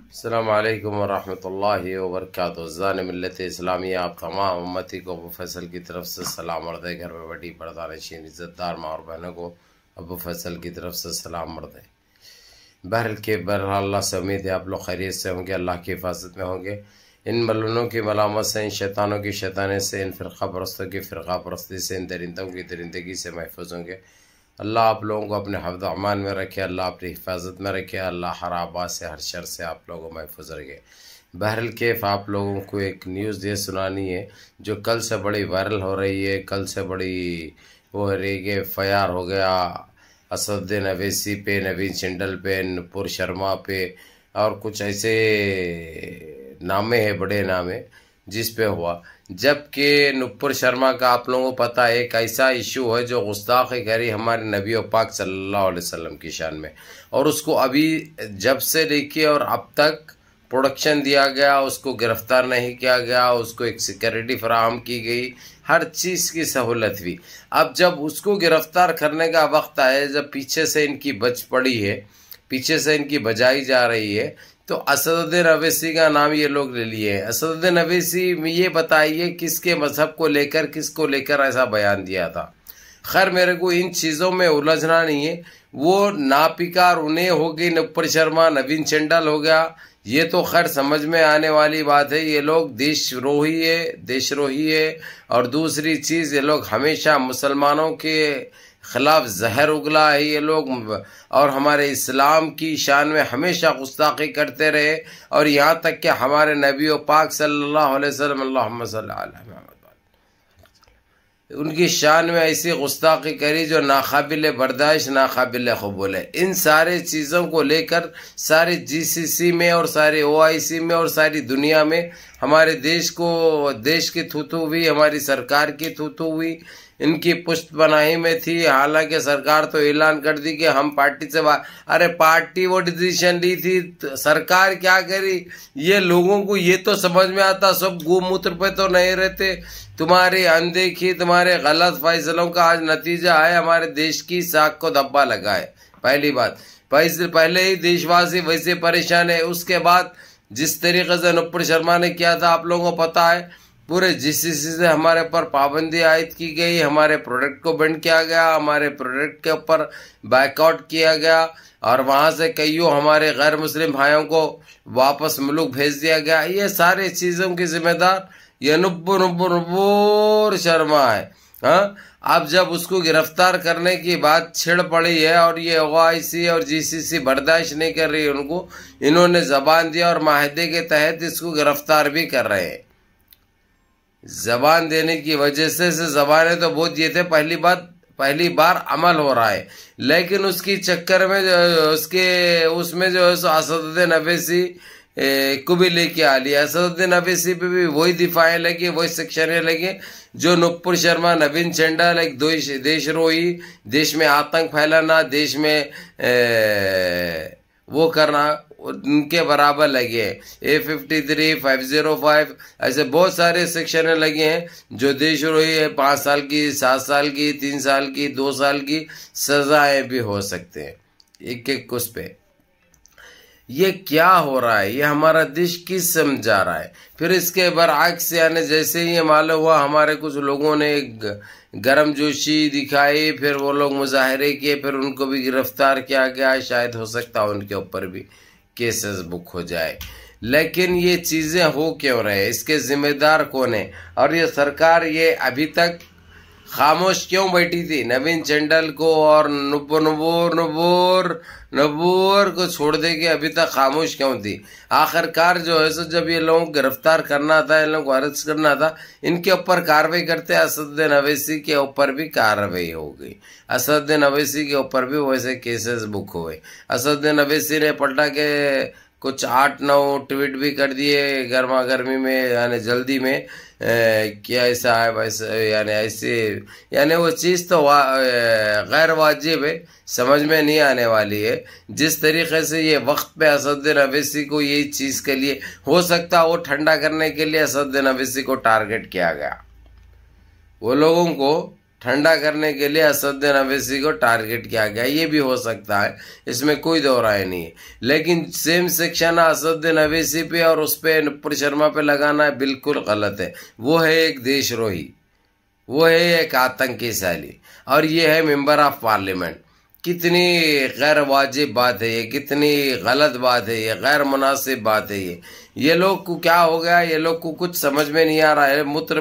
अस्सलामु अलैकुम वरहमतुल्लाहि वबरकातुहू। ज़ान मिल्लत इस्लामिया आप तमाम उम्मती को अबू फैसल की तरफ से सलाम मर्द घर में बड़ी पर्दानशीन इज़्ज़तदार माँ और बहनों को अबू फैसल की तरफ से सलाम मर्द। बहरहाल अल्लाह से उम्मीद है आप लोग खैरियत से होंगे, अल्लाह की हिफाजत में होंगे। इन मलूनों की मलामत से, इन शैतानों की शैतानी से, इन फ़िरक़ा परस्तों की फ़िरक़ा परस्ती से, इन दरिंदों की दरिंदगी से महफूज होंगे। अल्लाह आप लोगों को अपने हिफ्ज़ व अमान में रखे, अल्लाह अपनी हिफाजत में रखे, अल्लाह हर आबाद से, हर शर से आप लोगों को महफूज रखे। बहरहाल कैफ आप लोगों को एक न्यूज़ ये सुनानी है जो कल से बड़ी वायरल हो रही है, कल से बड़ी वो हो रही है। फयार हो गया असदुद्दीन अवैसी पे, नवीन जिंदल पे, नुपुर शर्मा पे और कुछ ऐसे नामे हैं, बड़े नामे जिस पे हुआ। जबकि नुपुर शर्मा का आप लोगों को पता है एक ऐसा इशू है जो गुस्ताखी करी हमारे नबी और पाक सल्लल्लाहु अलैहि वसल्लम की शान में, और उसको अभी जब से लेके और अब तक प्रोडक्शन दिया गया, उसको गिरफ्तार नहीं किया गया, उसको एक सिक्योरिटी फराहम की गई, हर चीज़ की सहूलत हुई। अब जब उसको गिरफ्तार करने का वक्त आया, जब पीछे से इनकी बच पड़ी है, पीछे से इनकी बजाई जा रही है, तो असदुद्दीन अवैसी का नाम ये लोग ले लिए हैं। असदुद्दीन अवैसी में ये बताइए किसके मजहब को लेकर, किसको लेकर ऐसा बयान दिया था। खैर मेरे को इन चीज़ों में उलझना नहीं है। वो नापिकार उन्हें हो गई, नुपुर शर्मा, नवीन जिंदल हो गया, ये तो खैर समझ में आने वाली बात है। ये लोग देशद्रोही है। और दूसरी चीज़, ये लोग हमेशा मुसलमानों के खिलाफ जहर उगला है ये लोग, और हमारे इस्लाम की शान में हमेशा गुस्ताखी करते रहे। और यहाँ तक कि हमारे नबी व पाक सल्लल्लाहु अलैहि वसल्लम, अल्लाहुम्मा सल्ली अला मुहम्मद, उनकी शान में ऐसी गुस्ताखी करी जो नाकाबिल बर्दाश्त, नाकाबिल कबूल है। इन सारे चीज़ों को लेकर सारे जीसीसी में और सारे ओआईसी में और सारी दुनिया में हमारे देश की थूथू हुई, हमारी सरकार की थूथू हुई, इनकी पुष्ट बनाही में थी। हालांकि सरकार तो ऐलान कर दी कि हम पार्टी से अरे पार्टी वो डिसीजन ली थी, सरकार क्या करी ये लोगों को ये तो समझ में आता। सब गोमूत्र पे तो नहीं रहते। तुम्हारी अनदेखी, तुम्हारे गलत फैसलों का आज नतीजा है हमारे देश की साख को धब्बा लगा है। पहली बात, पहले ही देशवासी वैसे परेशान है। उसके बाद जिस तरीके से नुपुर शर्मा ने किया था आप लोगों को पता है, पूरे जीसीसी से हमारे पर पाबंदी आयद की गई, हमारे प्रोडक्ट को बैंड किया गया, हमारे प्रोडक्ट के ऊपर बाइकआउट किया गया, और वहाँ से कईयों हमारे गैर मुस्लिम भाइयों को वापस मुल्क भेज दिया गया। ये सारे चीज़ों की जिम्मेदार ये नुपुर शर्मा है। हाँ, अब जब उसको गिरफ्तार करने की बात छिड़ पड़ी है और ये ओआईसी और जीसीसी बर्दाश्त नहीं कर रही उनको, इन्होंने जबान दिया और माहदे के तहत इसको गिरफ्तार भी कर रहे हैं। जबान देने की वजह से जबानें तो बहुत दिए थे, पहली बार अमल हो रहा है, लेकिन उसकी चक्कर में उसमें जो है असदुद्दीन अवैसी को भी लेके आ लिया। असदुद्दीन अवैसी पे भी वही दिफाएं लगी, वही सेक्शनें लगी जो नुपुर शर्मा, नवीन जिंदल, एक देशद्रोही, देश में आतंक फैलाना, देश में वो करना, उनके बराबर लगे हैं। A53, 505 ऐसे बहुत सारे सेक्शन लगे हैं जो देशद्रोही है। 5 साल की, 7 साल की, 3 साल की, 2 साल की सजाएं भी हो सकते हैं एक उस पे। ये क्या हो रहा है, ये हमारा देश किस समझा रहा है। फिर इसके बरअक्स यानी जैसे ही मालूम हुआ, हमारे कुछ लोगों ने गर्मजोशी दिखाई, फिर वो लोग मुजाहरे किए, फिर उनको भी गिरफ्तार किया गया। शायद हो सकता है उनके ऊपर भी केसेस बुक हो जाए। लेकिन ये चीज़ें हो क्यों रहे, इसके जिम्मेदार कौन है, और ये सरकार ये अभी तक खामोश क्यों बैठी थी। नवीन जिंदल को और नुपुर को छोड़ दे के अभी तक खामोश क्यों थी। आखिरकार जो है सो जब ये लोगों को गिरफ्तार करना था, इन लोगों को अरेस्ट करना था, इनके ऊपर कार्रवाई करते। असदुद्दीन अवैसी के ऊपर भी कार्रवाई हो गई, असदुद्दीन अवैसी के ऊपर भी वैसे केसेस बुक हुए। असदुद्दीन अवैसी ने पलटा के कुछ 8-9 ट्वीट भी कर दिए गर्मा गर्मी में, यानी जल्दी में क्या ऐसा है वैसे, यानी वो चीज़ तो गैर वाजिब है, समझ में नहीं आने वाली है। जिस तरीके से ये वक्त पे असदुद्दीन अवैसी को यही चीज़ के लिए, हो सकता है वो ठंडा करने के लिए असदुद्दीन अवैसी को टारगेट किया गया। वो लोगों को ठंडा करने के लिए असदुद्दीन अवैसी को टारगेट किया गया, ये भी हो सकता है, इसमें कोई दो राय नहीं है। लेकिन सेम सेक्शन असदुद्दीन अवैसी पे और उस पे नुपुर शर्मा पे लगाना बिल्कुल गलत है। वो है एक देशद्रोही, वो है एक आतंकी शैली, और ये है मेंबर ऑफ पार्लियामेंट। कितनी गैर वाजिब बात है ये, कितनी गलत बात है ये, गैर मुनासिब बात है ये लोग को क्या हो गया, ये लोग को कुछ समझ में नहीं आ रहा है। मूत्र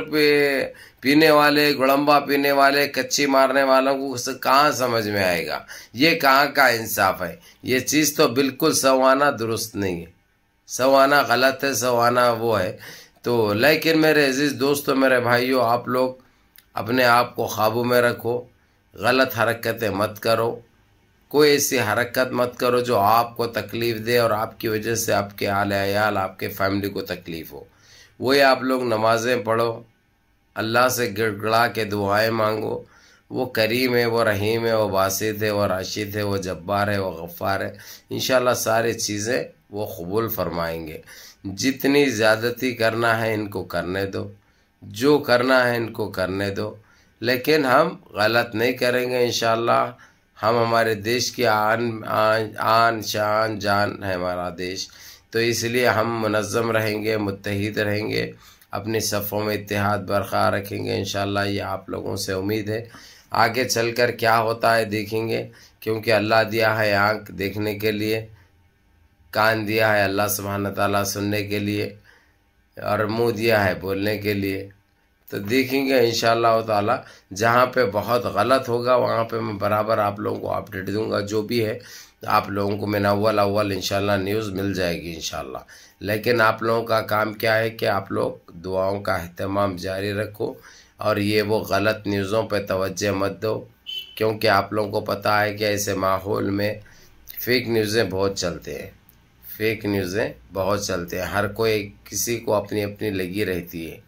पीने वाले, गुड़म्बा पीने वाले, कच्ची मारने वालों को कहाँ समझ में आएगा, ये कहाँ का इंसाफ है। ये चीज़ तो बिल्कुल सवाना दुरुस्त नहीं है, सवाना गलत है, सवाना वो है। तो लेकिन मेरे अजीज दोस्तों, मेरे भाइयों, आप लोग अपने आप को काबू में रखो, गलत हरकतें मत करो, कोई ऐसी हरकत मत करो जो आपको तकलीफ़ दे और आपकी वजह से आपके आले अयाल, आपके फैमिली को तकलीफ़ हो। वही आप लोग नमाज़ें पढ़ो, अल्लाह से गिड़गिड़ा के दुआएं मांगो। वो करीम है, वो रहीम है, वो बासित है, वो राशिद है, वो जब्बार है, वो गफ़ार है। इंशाल्लाह सारी चीज़ें वो कबूल फरमाएंगे। जितनी ज़्यादती करना है इनको करने दो, जो करना है इनको करने दो, लेकिन हम गलत नहीं करेंगे इंशाल्लाह। हम हमारे देश की आन शान जान है हमारा देश, तो इसलिए हम मुनज़्ज़म रहेंगे, मुत्तहिद रहेंगे, अपनी सफ़ों में इत्तेहाद बरकरार रखेंगे इंशाल्लाह। ये आप लोगों से उम्मीद है। आगे चलकर क्या होता है देखेंगे, क्योंकि अल्लाह दिया है आँख देखने के लिए, कान दिया है अल्लाह सुब्हानहू तआला सुनने के लिए, और मुँह दिया है बोलने के लिए। तो देखेंगे इंशाअल्लाह ताला। जहाँ पे बहुत गलत होगा वहाँ पे मैं बराबर आप लोगों को अपडेट दूंगा, जो भी है आप लोगों को मैंने अव्वल इंशाअल्लाह न्यूज़ मिल जाएगी इंशाअल्लाह। लेकिन आप लोगों का काम क्या है कि आप लोग दुआओं का अहतमाम जारी रखो, और ये वो गलत न्यूज़ों पे तवज्जो मत दो, क्योंकि आप लोगों को पता है कि ऐसे माहौल में फ़ेक न्यूज़ें बहुत चलते हैं, फ़ेक न्यूज़ें बहुत चलते हैं। हर कोई किसी को अपनी अपनी लगी रहती है,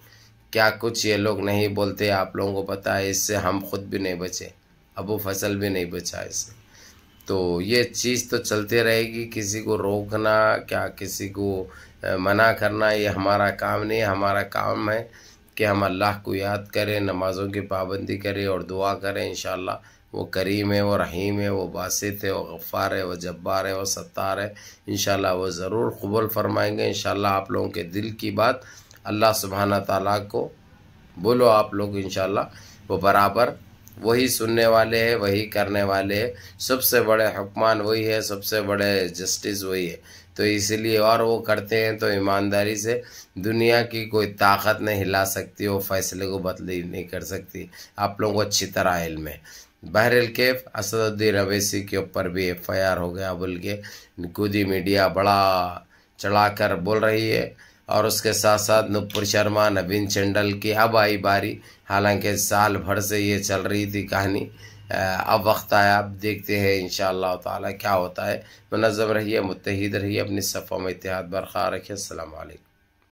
क्या कुछ ये लोग नहीं बोलते आप लोगों को पता है। इससे हम खुद भी नहीं बचे, अबू फैसल भी नहीं बचा इससे। तो ये चीज़ तो चलते रहेगी, किसी को रोकना, क्या किसी को मना करना, ये हमारा काम नहीं है। हमारा काम है कि हम अल्लाह को याद करें, नमाज़ों की पाबंदी करें और दुआ करें इंशाअल्लाह। वो करीम है, वो रहीम है, वो बासित है, वो गफ़ार है, वो जब्बार है, वो सत्तार है। इंशाअल्लाह वो ज़रूर कबूल फरमाएंगे इंशाअल्लाह। आप लोगों के दिल की बात अल्लाह सुब्हाना ताला को बोलो आप लोग इंशाअल्लाह, वो बराबर वही सुनने वाले हैं, वही करने वाले हैं। सबसे बड़े हुक्मान वही है, सबसे बड़े जस्टिस वही है। तो इसलिए और वो करते हैं तो ईमानदारी से, दुनिया की कोई ताकत नहीं हिला सकती, वो फैसले को बदली नहीं कर सकती। आप लोगों को अच्छी तरह इल्म है। बहरहाल कैफ असदुद्दीन अवैसी के ऊपर भी FIR हो गया बोल के खुदी मीडिया बड़ा चढ़ाकर बोल रही है, और उसके साथ साथ नुपुर शर्मा, नवीन चंडल की अब आई बारी। हालांकि साल भर से ये चल रही थी कहानी, अब वक्त आया, अब देखते हैं इंशाअल्लाह ताला क्या होता है। मुनज़्ज़म रहिए, मुत्तहिद रहिए, अपनी सफ़ों में इत्तेहाद बरकरार रखिए। अस्सलाम वालेकुम।